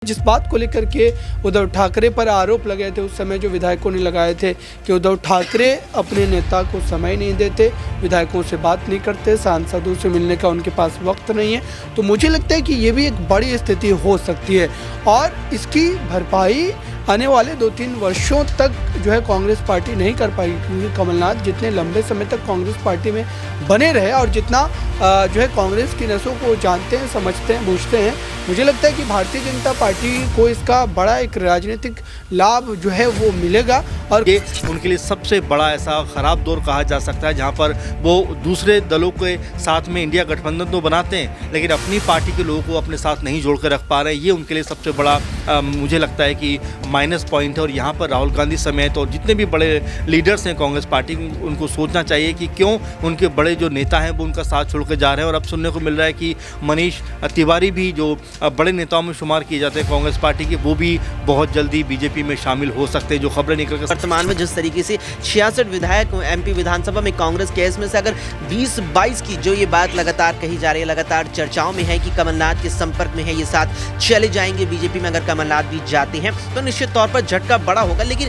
जिस बात को लेकर के उद्धव ठाकरे पर आरोप लगे थे उस समय जो विधायकों ने लगाए थे कि उद्धव ठाकरे अपने नेता को समय नहीं देते, विधायकों से बात नहीं करते, सांसदों से मिलने का उनके पास वक्त नहीं है, तो मुझे लगता है कि ये भी एक बड़ी स्थिति हो सकती है और इसकी भरपाई आने वाले 2-3 वर्षों तक जो है कांग्रेस पार्टी नहीं कर पाएगी, क्योंकि कमलनाथ जितने लंबे समय तक कांग्रेस पार्टी में बने रहे और जितना जो है कांग्रेस की नसों को जानते हैं, समझते हैं, बूझते हैं, मुझे लगता है कि भारतीय जनता पार्टी को इसका बड़ा एक राजनीतिक लाभ जो है वो मिलेगा और ये उनके लिए सबसे बड़ा ऐसा ख़राब दौर कहा जा सकता है जहां पर वो दूसरे दलों के साथ में इंडिया गठबंधन तो बनाते हैं लेकिन अपनी पार्टी के लोगों को अपने साथ नहीं जोड़ कर रख पा रहे हैं। ये उनके लिए सबसे बड़ा मुझे लगता है कि माइनस पॉइंट है और यहाँ पर राहुल गांधी समेत और जितने भी बड़े लीडर्स हैं कांग्रेस पार्टी, उनको सोचना चाहिए कि क्यों उनके बड़े जो नेता हैं वो उनका साथ छोड़ कर जा रहे हैं। और अब सुनने को मिल रहा है कि मनीष तिवारी भी जो बड़े नेताओं में शुमार किए जाते हैं कांग्रेस पार्टी के, वो भी बहुत जल्दी बीजेपी में शामिल हो सकते हैं, जो खबरें निकल कर। वर्तमान में जिस तरीके से 66 विधायक एमपी विधानसभा में कांग्रेस के, इसमें से अगर 20-22 की जो ये बात लगातार कही जा रही है, लगातार चर्चाओं में है कि कमलनाथ के संपर्क में है, ये साथ चले जाएंगे बीजेपी में अगर कमलनाथ भी जाते हैं तो निश्चित तौर पर झटका बड़ा होगा। लेकिन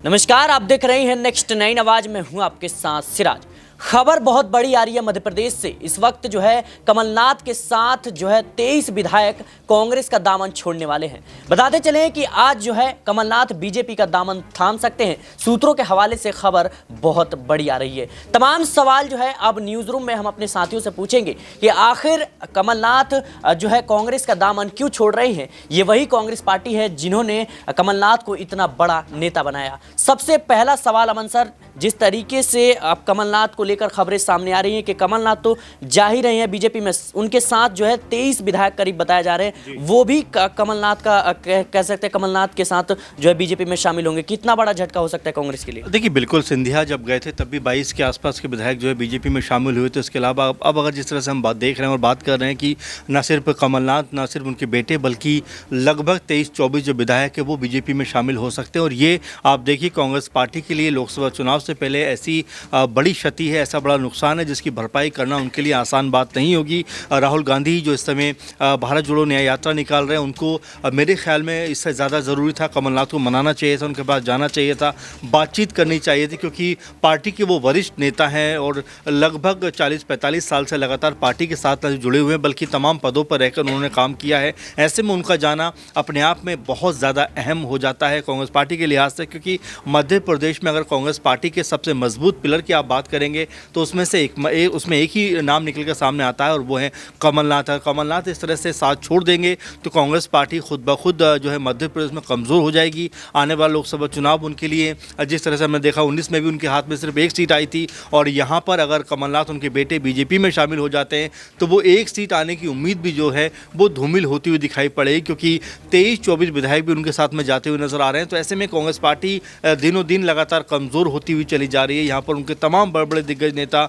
नमस्कार, आप देख रहे हैं नेक्स्ट 9 आवाज में हूं आपके साथ सिराज। खबर बहुत बड़ी आ रही है मध्य प्रदेश से। इस वक्त जो है कमलनाथ के साथ जो है 23 विधायक कांग्रेस का दामन छोड़ने वाले हैं। बताते चले कि आज जो है कमलनाथ बीजेपी का दामन थाम सकते हैं। सूत्रों के हवाले से खबर बहुत बड़ी आ रही है। तमाम सवाल जो है अब न्यूज़ रूम में हम अपने साथियों से पूछेंगे कि आखिर कमलनाथ जो है कांग्रेस का दामन क्यों छोड़ रहे हैं। ये वही कांग्रेस पार्टी है जिन्होंने कमलनाथ को इतना बड़ा नेता बनाया। सबसे पहला सवाल अमन सर, जिस तरीके से अब कमलनाथ को लेकर खबरें सामने आ रही हैं कि कमलनाथ तो जा ही रहे हैं बीजेपी में, उनके साथ जो है 23 विधायक करीब बताए जा रहे हैं, वो भी कमलनाथ का कह सकते हैं कमलनाथ के साथ जो है बीजेपी में शामिल होंगे। कितना बड़ा झटका हो सकता है कांग्रेस के लिए? देखिए, बिल्कुल सिंधिया जब गए थे तब भी 22 के आसपास के विधायक जो है बीजेपी में शामिल हुए थे। इसके अलावा अब अगर जिस तरह से हम बात देख रहे हैं और बात कर रहे हैं कि न सिर्फ कमलनाथ, न सिर्फ उनके बेटे, बल्कि लगभग 23-24 जो विधायक है वो बीजेपी में शामिल हो सकते हैं। और ये आप देखिए कांग्रेस पार्टी के लिए लोकसभा चुनाव से पहले ऐसी बड़ी क्षति है, ऐसा बड़ा नुकसान है जिसकी भरपाई करना उनके लिए आसान बात नहीं होगी। राहुल गांधी जो इस समय भारत जोड़ो न्याय यात्रा निकाल रहे हैं, उनको मेरे ख्याल में इससे ज़्यादा ज़रूरी था कमलनाथ को मनाना चाहिए था, उनके पास जाना चाहिए था, बातचीत करनी चाहिए थी, क्योंकि पार्टी के वो वरिष्ठ नेता हैं और लगभग 40-45 साल से लगातार पार्टी के साथ जुड़े हुए हैं, बल्कि तमाम पदों पर रहकर उन्होंने काम किया है। ऐसे में उनका जाना अपने आप में बहुत ज़्यादा अहम हो जाता है कांग्रेस पार्टी के लिहाज से, क्योंकि मध्य प्रदेश में अगर कांग्रेस पार्टी के सबसे मजबूत पिलर की आप बात करेंगे तो उसमें से उसमें एक ही नाम निकल कर सामने आता है और वो है कमलनाथ। कमलनाथ इस तरह से साथ छोड़ देंगे तो कांग्रेस पार्टी खुद ब खुद जो है मध्य प्रदेश में कमज़ोर हो जाएगी। आने वाला लोकसभा चुनाव उनके लिए जिस तरह से हमने देखा 19 में भी उनके हाथ में सिर्फ एक सीट आई थी और यहाँ पर अगर कमलनाथ उनके बेटे बीजेपी में शामिल हो जाते हैं तो वो एक सीट आने की उम्मीद भी जो है वो धूमिल होती हुई दिखाई पड़ेगी, क्योंकि 23-24 विधायक भी उनके साथ में जाते हुए नजर आ रहे हैं। तो ऐसे में कांग्रेस पार्टी दिनों दिन लगातार कमज़ोर होती हुई चली जा रही है। यहाँ पर उनके तमाम बड़े बड़े दिग्गज नेता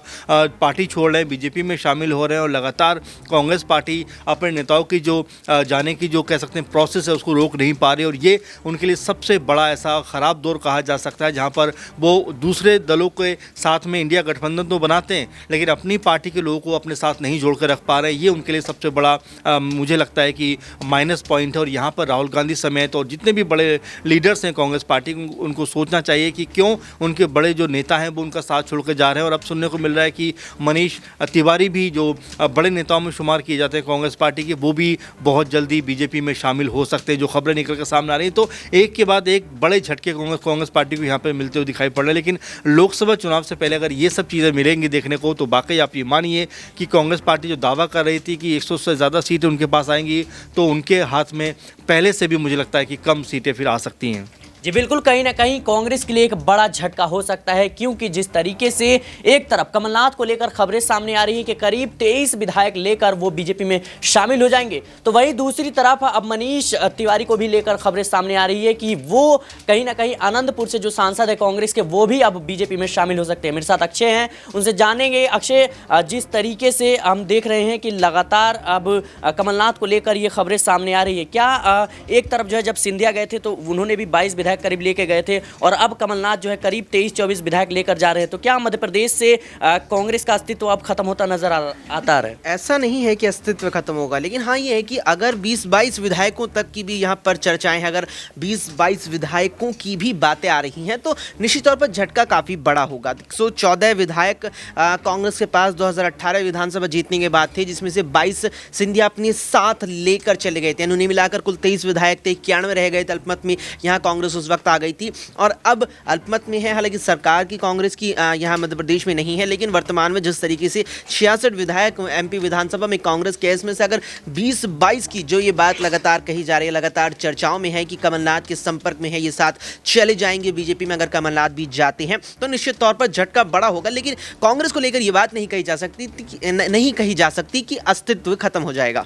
पार्टी छोड़ रहे हैं, बीजेपी में शामिल हो रहे हैं और लगातार कांग्रेस पार्टी अपने नेताओं की जो जाने की जो कह सकते हैं प्रोसेस है उसको रोक नहीं पा रही। और ये उनके लिए सबसे बड़ा ऐसा ख़राब दौर कहा जा सकता है जहाँ पर वो दूसरे दलों के साथ में इंडिया गठबंधन तो बनाते हैं लेकिन अपनी पार्टी के लोगों को अपने साथ नहीं जोड़ कर रख पा रहे हैं। ये उनके लिए सबसे बड़ा मुझे लगता है कि माइनस पॉइंट है और यहाँ पर राहुल गांधी समेत और जितने भी बड़े लीडर्स हैं कांग्रेस पार्टी, उनको सोचना चाहिए कि क्यों उनके बड़े जो नेता हैं वो उनका साथ छोड़ कर जा रहे हैं। और अब सुनने को मिल रहा है कि मनीष तिवारी भी जो बड़े नेताओं में शुमार किए जाते हैं कांग्रेस पार्टी के, वो भी बहुत जल्दी बीजेपी में शामिल हो सकते हैं, जो खबरें निकल कर सामने आ रही हैं। तो एक के बाद एक बड़े झटके कांग्रेस पार्टी को यहाँ पर मिलते हुए दिखाई पड़ रहे हैं। लेकिन लोकसभा चुनाव से पहले अगर ये सब चीज़ें मिलेंगी देखने को तो वाकई आप ये मानिए कि कांग्रेस पार्टी जो दावा कर रही थी कि 100 से ज़्यादा सीटें उनके पास आएंगी तो उनके हाथ में पहले से भी मुझे लगता है कि कम सीटें फिर आ सकती हैं। जी बिल्कुल, कहीं ना कहीं कांग्रेस के लिए एक बड़ा झटका हो सकता है, क्योंकि जिस तरीके से एक तरफ कमलनाथ को लेकर खबरें सामने आ रही है कि करीब 23 विधायक लेकर वो बीजेपी में शामिल हो जाएंगे, तो वहीं दूसरी तरफ अब मनीष तिवारी को भी लेकर खबरें सामने आ रही है कि वो कहीं ना कहीं आनंदपुर से जो सांसद है कांग्रेस के, वो भी अब बीजेपी में शामिल हो सकते हैं। मेरे साथ अक्षय हैं, उनसे जानेंगे। अक्षय, जिस तरीके से हम देख रहे हैं कि लगातार अब कमलनाथ को लेकर ये खबरें सामने आ रही है, क्या एक तरफ जो है जब सिंधिया गए थे तो उन्होंने भी 22 विधायक विधायक करीब लेके गए थे और अब कमलनाथ जो है करीब 23-24 विधायक लेकर जा रहे हैं, तो क्या मध्य प्रदेश से कांग्रेस का अस्तित्व अब खत्म होता नजर आता है? ऐसा नहीं है कि अस्तित्व खत्म होगा, लेकिन हाँ ये है कि अगर 20-22 विधायकों तक की भी यहाँ पर चर्चाएं हैं, अगर 20-22 विधायकों की भी बातें आ रही हैं तो निश्चित तौर पर झटका काफ़ी बड़ा होगा। 114 विधायक कांग्रेस के पास 2018 विधानसभा जीतने के बाद थे, जिसमें से 22 सिंधिया अपने साथ लेकर चले गए थे। उन्हें मिलाकर कुल 23 विधायक थे, 91 रह गए थे। अल्पमत में यहाँ कांग्रेस उस वक्त आ गई थी और अब अल्पमत में है। हालांकि सरकार की कांग्रेस की यहाँ मध्य प्रदेश में नहीं है, लेकिन वर्तमान में जिस तरीके से 66 विधायक एमपी विधानसभा में कांग्रेस के, इसमें से अगर 20-22 की जो ये बात लगातार कही जा रही है, लगातार चर्चाओं में है कि कमलनाथ के संपर्क में है, ये साथ चले जाएंगे बीजेपी में अगर कमलनाथ भी जाते हैं, तो निश्चित तौर पर झटका बड़ा होगा। लेकिन कांग्रेस को लेकर ये बात नहीं कही जा सकती कि अस्तित्व खत्म हो जाएगा।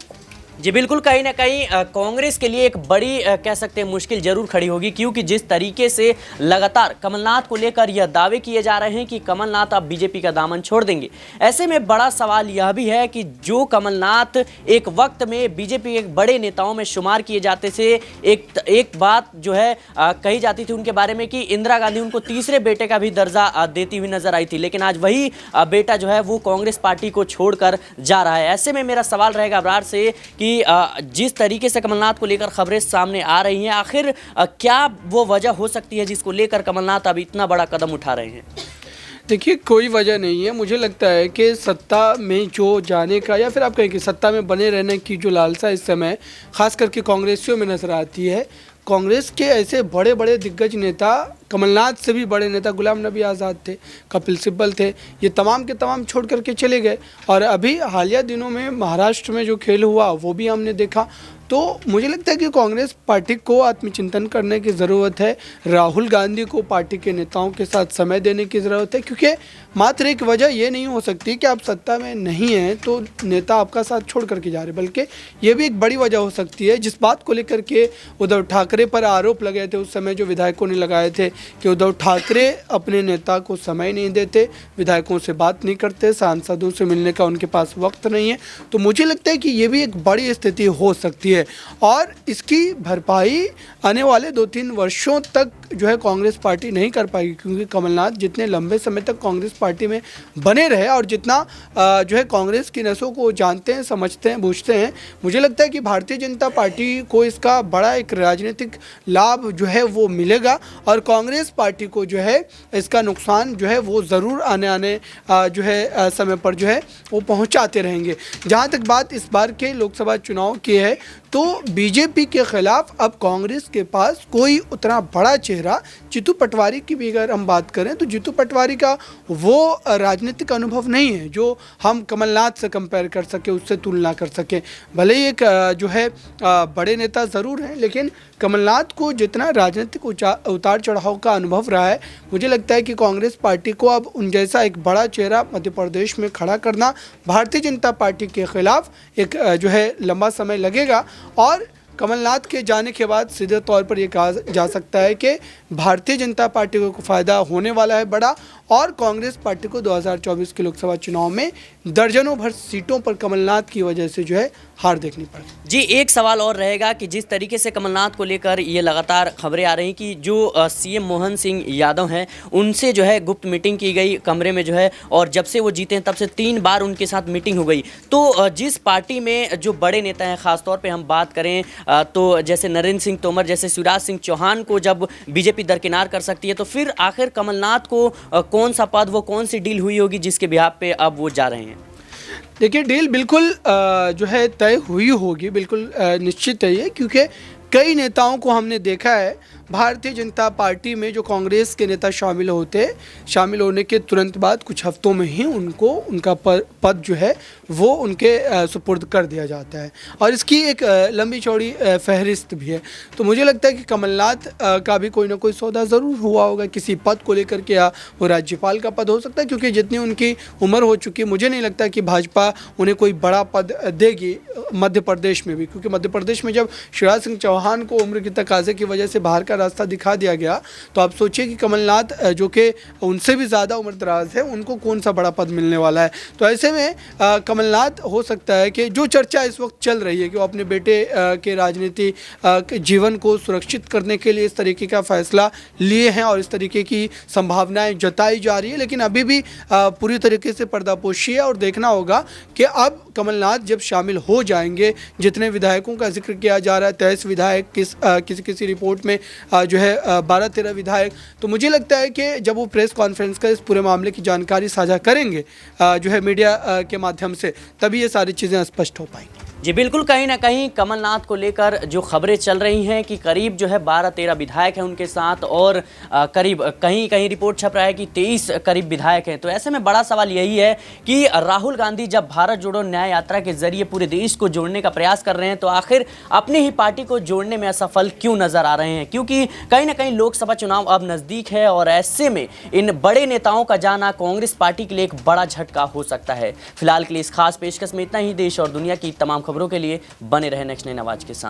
जी बिल्कुल, कहीं ना कहीं कांग्रेस के लिए एक बड़ी कह सकते हैं मुश्किल जरूर खड़ी होगी, क्योंकि जिस तरीके से लगातार कमलनाथ को लेकर यह दावे किए जा रहे हैं कि कमलनाथ अब बीजेपी का दामन छोड़ देंगे। ऐसे में बड़ा सवाल यह भी है कि जो कमलनाथ एक वक्त में बीजेपी के बड़े नेताओं में शुमार किए जाते थे, एक बात जो है कही जाती थी उनके बारे में कि इंदिरा गांधी उनको तीसरे बेटे का भी दर्जा देती हुई नजर आई थी, लेकिन आज वही बेटा जो है वो कांग्रेस पार्टी को छोड़कर जा रहा है। ऐसे में मेरा सवाल रहेगा अबरार से कि जिस तरीके से कमलनाथ को लेकर खबरें सामने आ रही हैं, आखिर क्या वो वजह हो सकती है जिसको लेकर कमलनाथ अब इतना बड़ा कदम उठा रहे हैं? देखिए, कोई वजह नहीं है। मुझे लगता है कि सत्ता में जो जाने का, या फिर आप कहें कि सत्ता में बने रहने की जो लालसा इस समय खास करके कांग्रेसियों में नजर आती है। कांग्रेस के ऐसे बड़े बड़े दिग्गज नेता, कमलनाथ से भी बड़े नेता गुलाम नबी आज़ाद थे, कपिल सिब्बल थे, ये तमाम के तमाम छोड़ करके चले गए। और अभी हालिया दिनों में महाराष्ट्र में जो खेल हुआ वो भी हमने देखा। तो मुझे लगता है कि कांग्रेस पार्टी को आत्मचिंतन करने की ज़रूरत है। राहुल गांधी को पार्टी के नेताओं के साथ समय देने की ज़रूरत है, क्योंकि मात्र एक वजह ये नहीं हो सकती कि आप सत्ता में नहीं हैं तो नेता आपका साथ छोड़ करके जा रहे, बल्कि ये भी एक बड़ी वजह हो सकती है। जिस बात को लेकर के उद्धव ठाकरे पर आरोप लगे थे उस समय, जो विधायकों ने लगाए थे कि उद्धव ठाकरे अपने नेता को समय नहीं देते, विधायकों से बात नहीं करते, सांसदों से मिलने का उनके पास वक्त नहीं है, तो मुझे लगता है कि ये भी एक बड़ी स्थिति हो सकती है। और इसकी भरपाई आने वाले 2-3 वर्षों तक जो है कांग्रेस पार्टी नहीं कर पाएगी, क्योंकि कमलनाथ जितने लंबे समय तक कांग्रेस पार्टी में बने रहे और जितना जो है कांग्रेस की नसों को जानते हैं, समझते हैं, बूझते हैं, मुझे लगता है कि भारतीय जनता पार्टी को इसका बड़ा एक राजनीतिक लाभ जो है वो मिलेगा और कांग्रेस पार्टी को जो है इसका नुकसान जो है वो ज़रूर आने जो है समय पर जो है वो पहुंचाते रहेंगे। जहां तक बात इस बार के लोकसभा चुनाव की है, तो बीजेपी के खिलाफ अब कांग्रेस के पास कोई उतना बड़ा चेहरा, जीतू पटवारी की भी अगर हम बात करें तो जीतू पटवारी का वो राजनीतिक अनुभव नहीं है जो हम कमलनाथ से कंपेयर कर सके, उससे तुलना कर सके। भले ही एक जो है बड़े नेता ज़रूर हैं, लेकिन कमलनाथ को जितना राजनीतिक उतार चढ़ाव का अनुभव रहा है, मुझे लगता है कि कांग्रेस पार्टी को अब उन जैसा एक बड़ा चेहरा मध्य प्रदेश में खड़ा करना भारतीय जनता पार्टी के खिलाफ एक जो है लंबा समय लगेगा। और कमलनाथ के जाने के बाद सीधे तौर पर यह कहा जा सकता है कि भारतीय जनता पार्टी को फ़ायदा होने वाला है बड़ा, और कांग्रेस पार्टी को 2024 के लोकसभा चुनाव में दर्जनों भर सीटों पर कमलनाथ की वजह से जो है हार देखनी पड़ी। जी, एक सवाल और रहेगा कि जिस तरीके से कमलनाथ को लेकर ये लगातार खबरें आ रही हैं कि जो सीएम मोहन सिंह यादव हैं उनसे जो है गुप्त मीटिंग की गई कमरे में जो है, और जब से वो जीते हैं तब से 3 बार उनके साथ मीटिंग हो गई। तो जिस पार्टी में जो बड़े नेता हैं, ख़ासतौर पर हम बात करें तो जैसे नरेंद्र सिंह तोमर, जैसे शिवराज सिंह चौहान को जब बीजेपी दरकिनार कर सकती है, तो फिर आखिर कमलनाथ को कौन सा पद, वो कौन सी डील हुई होगी जिसके बिहाफ पे अब वो जा रहे हैं? देखिए, डील बिल्कुल जो है तय हुई होगी, बिल्कुल निश्चित है ये, क्योंकि कई नेताओं को हमने देखा है भारतीय जनता पार्टी में जो कांग्रेस के नेता शामिल होने के तुरंत बाद कुछ हफ्तों में ही उनको उनका पद जो है वो उनके सुपुर्द कर दिया जाता है, और इसकी एक लंबी चौड़ी फहरिस्त भी है। तो मुझे लगता है कि कमलनाथ का भी कोई ना कोई सौदा ज़रूर हुआ होगा किसी पद को लेकर के, या वो राज्यपाल का पद हो सकता है, क्योंकि जितनी उनकी उम्र हो चुकी है, मुझे नहीं लगता कि भाजपा उन्हें कोई बड़ा पद देगी मध्य प्रदेश में भी, क्योंकि मध्य प्रदेश में जब शिवराज सिंह चौहान को उम्र की तकाजे की वजह से बाहर का रास्ता दिखा दिया गया, तो आप सोचिए कि कमलनाथ जो कि उनसे भी ज़्यादा उम्रदराज है, उनको कौन सा बड़ा पद मिलने वाला है। तो ऐसे में कमलनाथ हो सकता है कि जो चर्चा इस वक्त चल रही है कि वो अपने बेटे के राजनीति के जीवन को सुरक्षित करने के लिए इस तरीके का फैसला लिए हैं और इस तरीके की संभावनाएं जताई जा रही है, लेकिन अभी भी पूरी तरीके से पर्दापोशी है और देखना होगा कि अब कमलनाथ जब शामिल हो जाएंगे, जितने विधायकों का जिक्र किया जा रहा है 23 विधायक, किसी रिपोर्ट में जो है 12-13 विधायक, तो मुझे लगता है कि जब वो प्रेस कॉन्फ्रेंस का इस पूरे मामले की जानकारी साझा करेंगे जो है मीडिया के माध्यम से, तभी ये सारी चीज़ें स्पष्ट हो पाएंगी। जी बिल्कुल, कहीं ना कहीं कमलनाथ को लेकर जो खबरें चल रही हैं कि करीब जो है 12-13 विधायक हैं उनके साथ, और करीब कहीं रिपोर्ट छप रहा है कि 23 करीब विधायक हैं। तो ऐसे में बड़ा सवाल यही है कि राहुल गांधी जब भारत जोड़ो न्याय यात्रा के जरिए पूरे देश को जोड़ने का प्रयास कर रहे हैं, तो आखिर अपनी ही पार्टी को जोड़ने में असफल क्यों नजर आ रहे हैं? क्योंकि कहीं ना कहीं लोकसभा चुनाव अब नज़दीक है और ऐसे में इन बड़े नेताओं का जाना कांग्रेस पार्टी के लिए एक बड़ा झटका हो सकता है। फिलहाल के लिए इस खास पेशकश में इतना ही। देश और दुनिया की तमाम खबरों के लिए बने रहे नेक्स्ट 9 आवाज के साथ।